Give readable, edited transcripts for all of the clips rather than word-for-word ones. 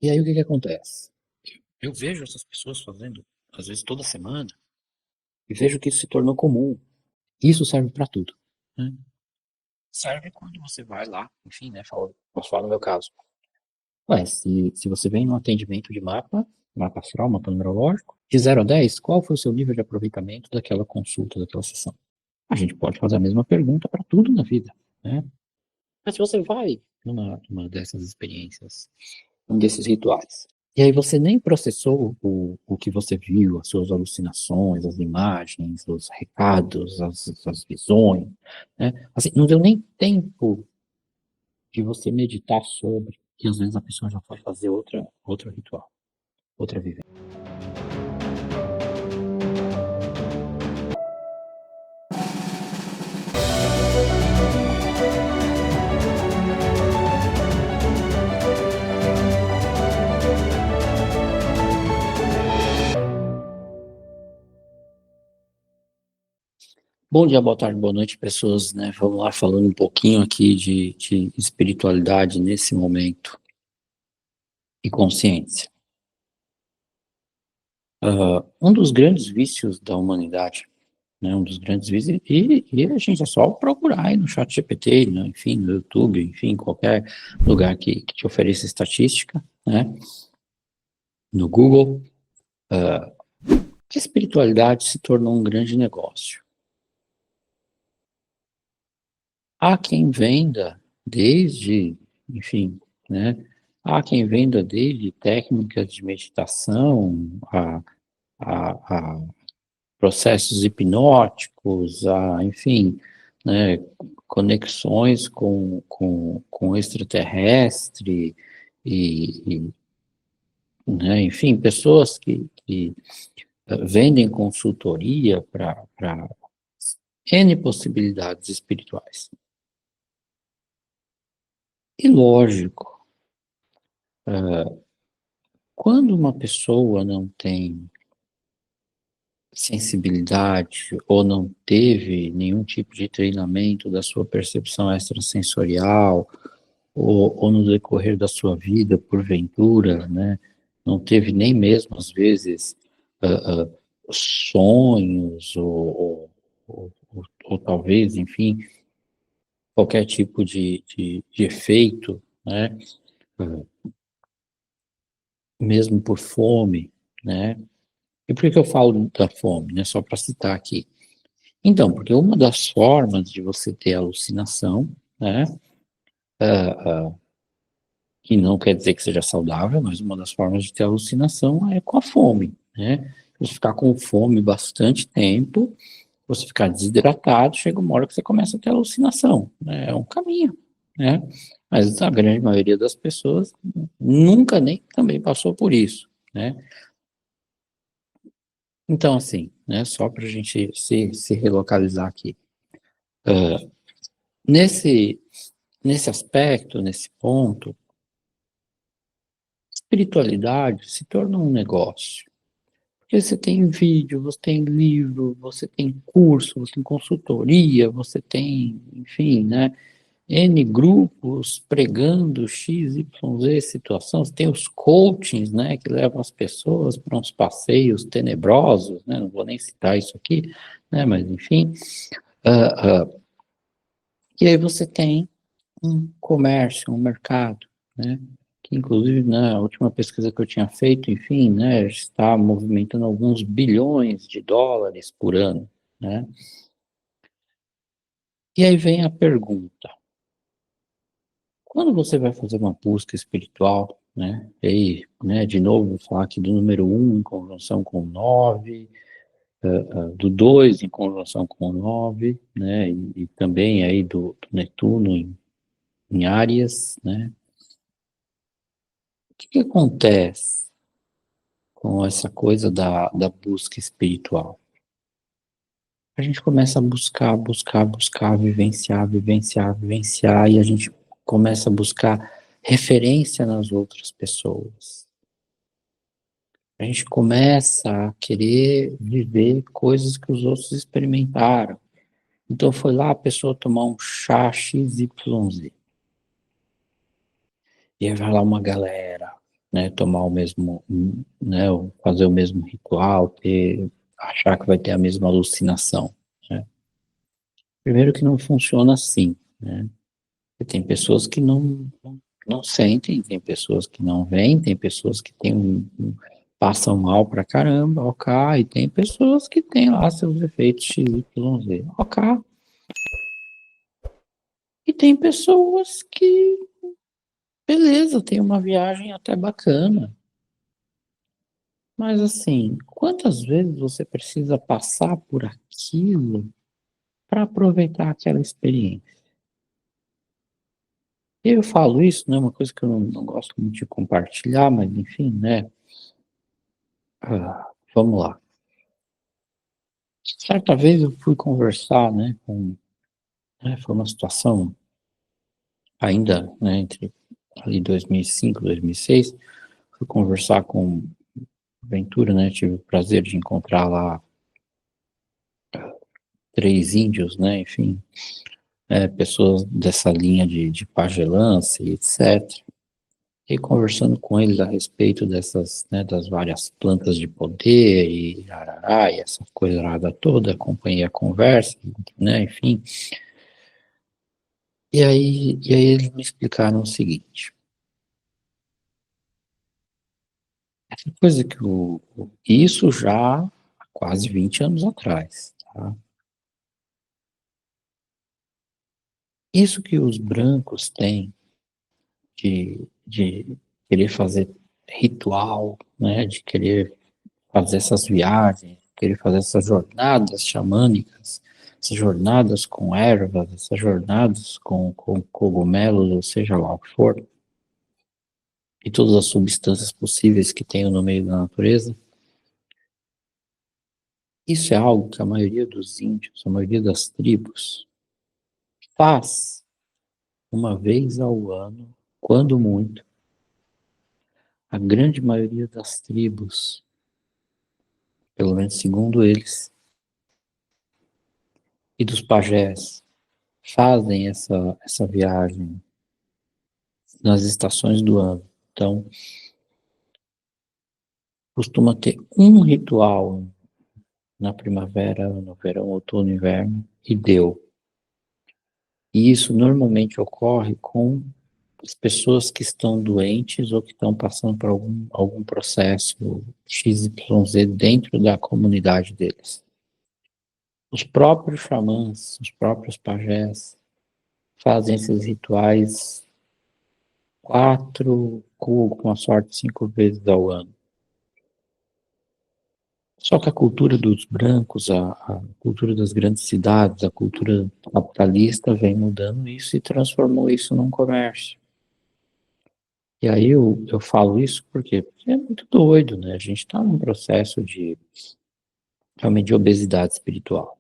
E aí o que que acontece? Eu vejo essas pessoas fazendo, às vezes toda semana, e vejo que isso se tornou comum. Isso serve para tudo, né? Serve quando você vai lá, enfim, né? Posso falar no meu caso. Ué, se você vem no atendimento de mapa astral, mapa numerológico, de 0 a 10, qual foi o seu nível de aproveitamento daquela consulta, daquela sessão? A gente pode fazer a mesma pergunta para tudo na vida, né? Mas se você vai numa dessas experiências, um desses rituais, e aí você nem processou o que você viu, as suas alucinações, as imagens, os recados, as visões, né? Assim, não deu nem tempo de você meditar sobre, que às vezes a pessoa já foi fazer outro ritual, outra vivência. Bom dia, boa tarde, boa noite, pessoas, né? Vamos lá falando um pouquinho aqui de espiritualidade nesse momento e consciência. Um dos grandes vícios da humanidade, né? Um dos grandes vícios, e a gente é só procurar aí no chat GPT, né? Enfim, no YouTube, enfim, qualquer lugar que te ofereça estatística, né? No Google, a espiritualidade se tornou um grande negócio. Há quem venda desde, enfim, né? Há quem venda desde técnicas de meditação a processos hipnóticos, enfim, né? Conexões com extraterrestre e, né? Enfim, pessoas que vendem consultoria para N possibilidades espirituais. E lógico, quando uma pessoa não tem sensibilidade ou não teve nenhum tipo de treinamento da sua percepção extrasensorial ou no decorrer da sua vida, porventura, né, não teve nem mesmo, às vezes, ah, ah, sonhos ou talvez, enfim, qualquer tipo de efeito, né, mesmo por fome, né. E por que eu falo da fome, né? Só para citar aqui. Então, porque uma das formas de você ter alucinação, né? Que não quer dizer que seja saudável, mas uma das formas de ter alucinação é com a fome, né? Você ficar com fome bastante tempo, você ficar desidratado, chega uma hora que você começa a ter alucinação, né? É um caminho, né? Mas a grande maioria das pessoas nunca nem também passou por isso, né? Então, assim, né? Só para a gente se relocalizar aqui. Nesse, nesse aspecto, nesse ponto, espiritualidade se torna um negócio. Porque você tem vídeo, você tem livro, você tem curso, você tem consultoria, você tem, enfim, né? N grupos pregando X, Y, Z situação. Você tem os coachings, né? Que levam as pessoas para uns passeios tenebrosos, né? Não vou nem citar isso aqui, né? Mas, enfim. Uh, uh, e aí você tem um comércio, um mercado, né? Que inclusive na última pesquisa que eu tinha feito, enfim, né, está movimentando alguns bilhões de dólares por ano, né? E aí vem a pergunta: quando você vai fazer uma busca espiritual, né? E aí, né, de novo, vou falar aqui do número 1 em conjunção com o 9, do 2 em conjunção com o 9, né? E também aí do Netuno em Áries, né? O que que acontece com essa coisa da busca espiritual? A gente começa a buscar, vivenciar, e a gente começa a buscar referência nas outras pessoas. A gente começa a querer viver coisas que os outros experimentaram. Então foi lá a pessoa tomar um chá XYZ. E aí vai lá uma galera. né, tomar o mesmo, né, fazer o mesmo ritual, achar que vai ter a mesma alucinação, né? Primeiro que não funciona assim, né? Porque tem pessoas que não sentem, tem pessoas que não veem, tem pessoas que passam mal pra caramba, ok, e tem pessoas que têm lá seus efeitos XYZ, ok. E tem pessoas que, beleza, tem uma viagem até bacana, mas assim, quantas vezes você precisa passar por aquilo para aproveitar aquela experiência? Eu falo isso, né, uma coisa que eu não gosto muito de compartilhar, mas enfim, né, vamos lá. Certa vez eu fui conversar, né, foi uma situação ainda, né, entre ali 2005, 2006, fui conversar com Ventura, né, tive o prazer de encontrar lá 3 índios, né, enfim, pessoas dessa linha de pagelância e etc. E conversando com eles a respeito dessas, né, das várias plantas de poder e arará, e essa coisa toda, acompanhei a conversa, né, enfim. E aí eles me explicaram o seguinte, essa coisa isso já há quase 20 anos atrás, tá? Isso que os brancos têm de querer fazer ritual, né, de querer fazer essas viagens, querer fazer essas jornadas xamânicas, essas jornadas com ervas, essas jornadas com cogumelos, ou seja lá o que for, e todas as substâncias possíveis que tenham no meio da natureza. Isso é algo que a maioria dos índios, a maioria das tribos, faz uma vez ao ano, quando muito. A grande maioria das tribos, pelo menos segundo eles, e dos pajés, fazem essa viagem nas estações do ano. Então, costuma ter um ritual na primavera, no verão, outono, inverno, e deu. E isso normalmente ocorre com as pessoas que estão doentes ou que estão passando por algum processo XYZ dentro da comunidade deles. Os próprios xamãs, os próprios pajés, fazem esses rituais 4, com a sorte 5 vezes ao ano. Só que a cultura dos brancos, a cultura das grandes cidades, a cultura capitalista vem mudando isso e transformou isso num comércio. E aí eu falo isso porque é muito doido, né? A gente está num processo realmente de obesidade espiritual.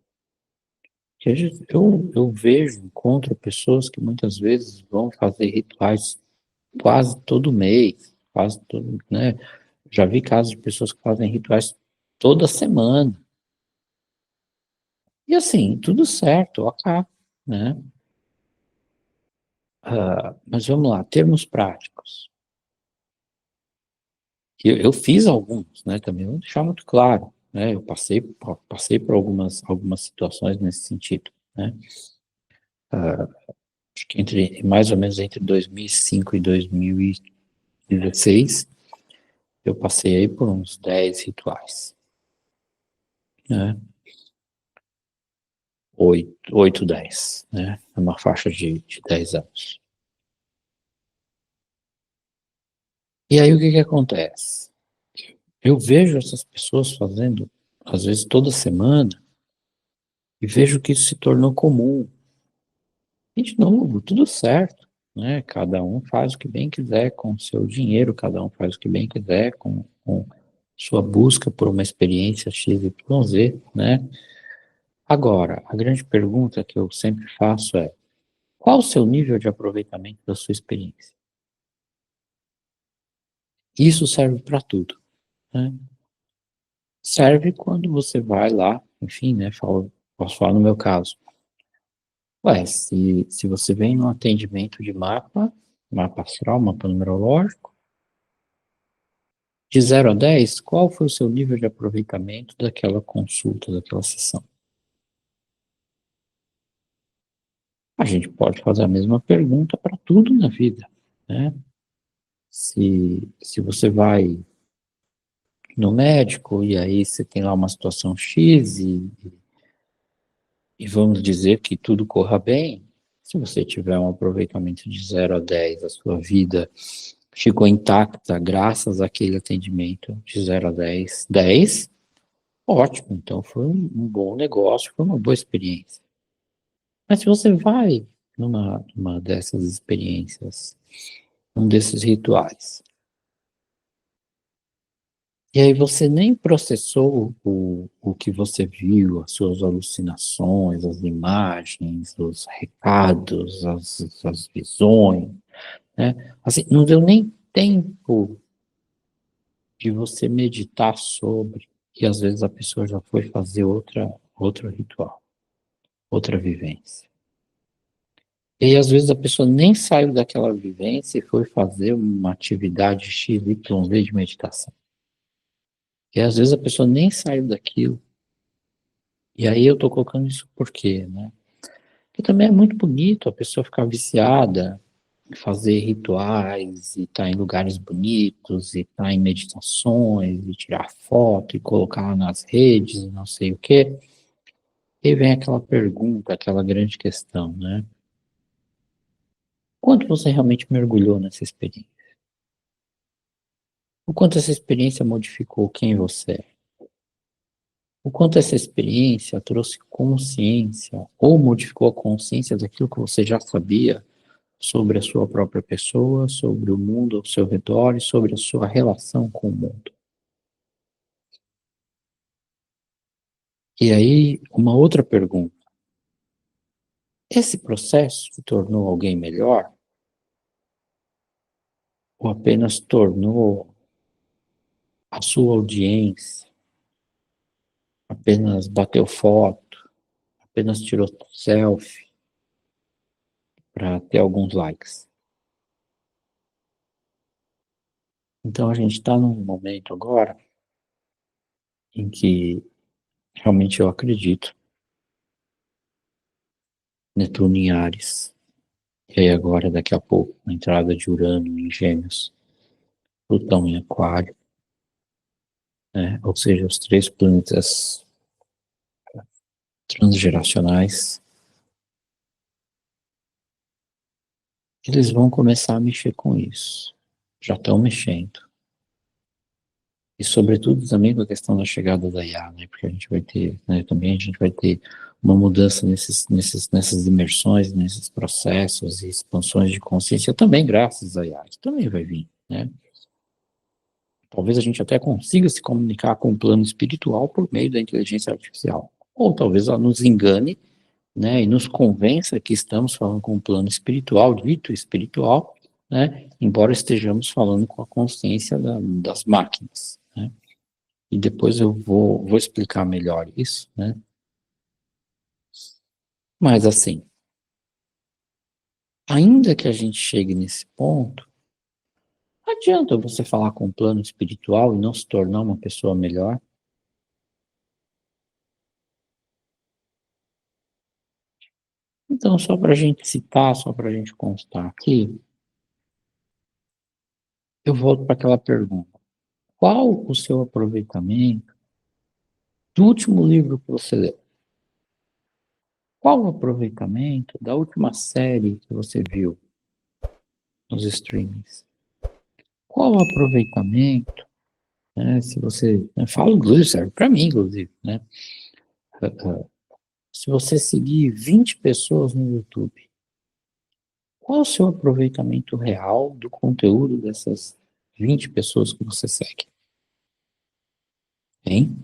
Eu vejo, encontro pessoas que muitas vezes vão fazer rituais quase todo mês, quase todo, né? Já vi casos de pessoas que fazem rituais toda semana. E assim, tudo certo, ok, né? Mas vamos lá, termos práticos. Eu fiz alguns, né? Também vou deixar muito claro, né? Eu passei por algumas situações nesse sentido, né? Acho que mais ou menos entre 2005 e 2016, eu passei aí por uns 10 rituais, né? 8, 10, né? É uma faixa de 10 anos. E aí o que que acontece? Eu vejo essas pessoas fazendo, às vezes toda semana, e vejo que isso se tornou comum. E de novo, tudo certo, né? Cada um faz o que bem quiser com o seu dinheiro, cada um faz o que bem quiser com sua busca por uma experiência XYZ, né? Agora, a grande pergunta que eu sempre faço é: qual o seu nível de aproveitamento da sua experiência? Isso serve para tudo, né? Serve quando você vai lá, enfim, né? Posso falar no meu caso. Ué, se você vem no atendimento de mapa astral, mapa numerológico, De 0 a 10, qual foi o seu nível de aproveitamento daquela consulta, daquela sessão? A gente pode fazer a mesma pergunta para tudo na vida, né? Se você vai no médico e aí você tem lá uma situação X e vamos dizer que tudo corra bem, se você tiver um aproveitamento de 0 a 10, a sua vida ficou intacta graças àquele atendimento de 0 a 10, 10, ótimo, então foi um bom negócio, foi uma boa experiência. Mas se você vai numa dessas experiências, um desses rituais, e aí você nem processou o que você viu, as suas alucinações, as imagens, os recados, as visões, né? Assim, não deu nem tempo de você meditar sobre, e às vezes a pessoa já foi fazer outro ritual, outra vivência. E aí, às vezes a pessoa nem saiu daquela vivência e foi fazer uma atividade X, Y, Z de meditação. E às vezes a pessoa nem saiu daquilo. E aí eu tô colocando isso por quê, né? Porque também é muito bonito a pessoa ficar viciada em fazer rituais, e estar em lugares bonitos, e estar em meditações, e tirar foto, e colocar nas redes, e não sei o quê. E vem aquela pergunta, aquela grande questão, né? Quanto você realmente mergulhou nessa experiência? O quanto essa experiência modificou quem você é? O quanto essa experiência trouxe consciência ou modificou a consciência daquilo que você já sabia sobre a sua própria pessoa, sobre o mundo ao seu redor e sobre a sua relação com o mundo. E aí, uma outra pergunta. Esse processo te tornou alguém melhor ou apenas tornou a sua audiência, apenas bateu foto, apenas tirou selfie para ter alguns likes? Então a gente está num momento agora em que realmente eu acredito, Netuno em Áries, e aí agora daqui a pouco a entrada de Urano em Gêmeos, Plutão em Aquário, né? Ou seja, os três planetas transgeracionais, eles vão começar a mexer com isso. Já estão mexendo. E sobretudo também com a questão da chegada da IA, né? Porque a gente vai ter, né, também a gente vai ter uma mudança nessas imersões, nesses processos e expansões de consciência também graças à IA. Isso também vai vir, né? Talvez a gente até consiga se comunicar com o plano espiritual por meio da inteligência artificial. Ou talvez ela nos engane, né, e nos convença que estamos falando com o plano espiritual, dito espiritual, né, embora estejamos falando com a consciência das máquinas, né? E depois eu vou explicar melhor isso, né? Mas assim, ainda que a gente chegue nesse ponto, não adianta você falar com o plano espiritual e não se tornar uma pessoa melhor. Então, só para a gente citar, só para a gente constar aqui, eu volto para aquela pergunta. Qual o seu aproveitamento do último livro que você leu? Qual o aproveitamento da última série que você viu nos streamings? Qual o aproveitamento, né, se você, né, fala inclusive, serve para mim, inclusive, né? Se você seguir 20 pessoas no YouTube, qual o seu aproveitamento real do conteúdo dessas 20 pessoas que você segue? Hein?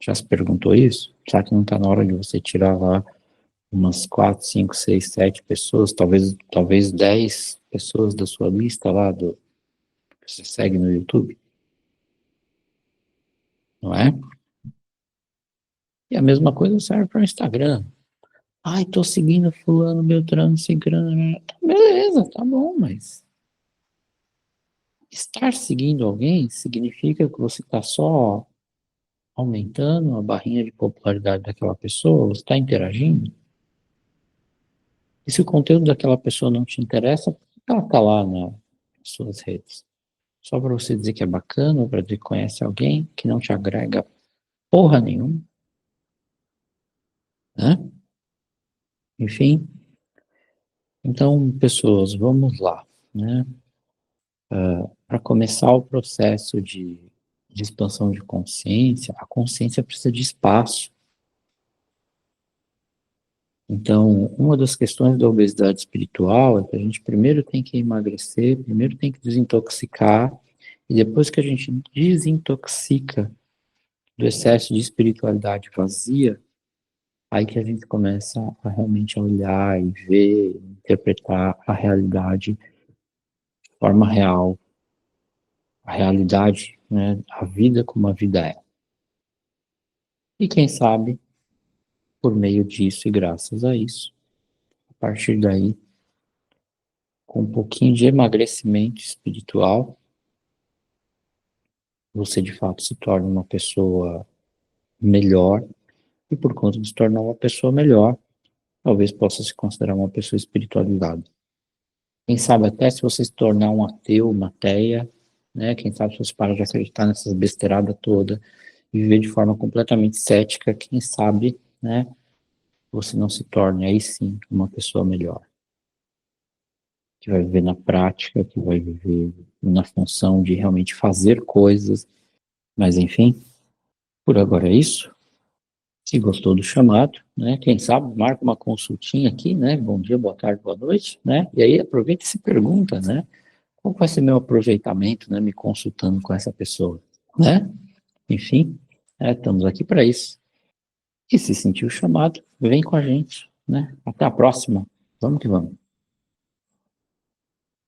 Já se perguntou isso? Será que não está na hora de você tirar lá umas 4, 5, 6, 7 pessoas, talvez 10 pessoas da sua lista lá que você segue no YouTube? Não é? E a mesma coisa serve para o Instagram. Ai, tô seguindo fulano, beltrano, cicrano. Beleza, tá bom, mas Estar seguindo alguém significa que você está só aumentando a barrinha de popularidade daquela pessoa, você está interagindo. E se o conteúdo daquela pessoa não te interessa, por que ela está lá nas suas redes? Só para você dizer que é bacana, para dizer que conhece alguém que não te agrega porra nenhuma, né? Enfim, então, pessoas, vamos lá, né? Para começar o processo de expansão de consciência, a consciência precisa de espaço. Então, uma das questões da obesidade espiritual é que a gente primeiro tem que emagrecer, primeiro tem que desintoxicar, e depois que a gente desintoxica do excesso de espiritualidade vazia, aí que a gente começa a realmente olhar e ver, interpretar a realidade de forma real, a realidade, né, a vida como a vida é. E quem sabe, por meio disso e graças a isso, a partir daí, com um pouquinho de emagrecimento espiritual, você de fato se torna uma pessoa melhor, e por conta de se tornar uma pessoa melhor, talvez possa se considerar uma pessoa espiritualizada. Quem sabe até se você se tornar um ateu, uma ateia, né? Quem sabe se você parar de acreditar nessas besteiradas toda e viver de forma completamente cética, quem sabe, né? Você não se torne aí sim uma pessoa melhor, que vai viver na prática, que vai viver na função de realmente fazer coisas. Mas enfim, por agora é isso. Se gostou do chamado, né? Quem sabe marca uma consultinha aqui, né? Bom dia, boa tarde, boa noite, né? E aí aproveita e se pergunta, né? Qual vai ser meu aproveitamento, né? Me consultando com essa pessoa, né? Enfim, estamos aqui para isso. E se sentiu chamado, vem com a gente, né? Até a próxima. Vamos que vamos.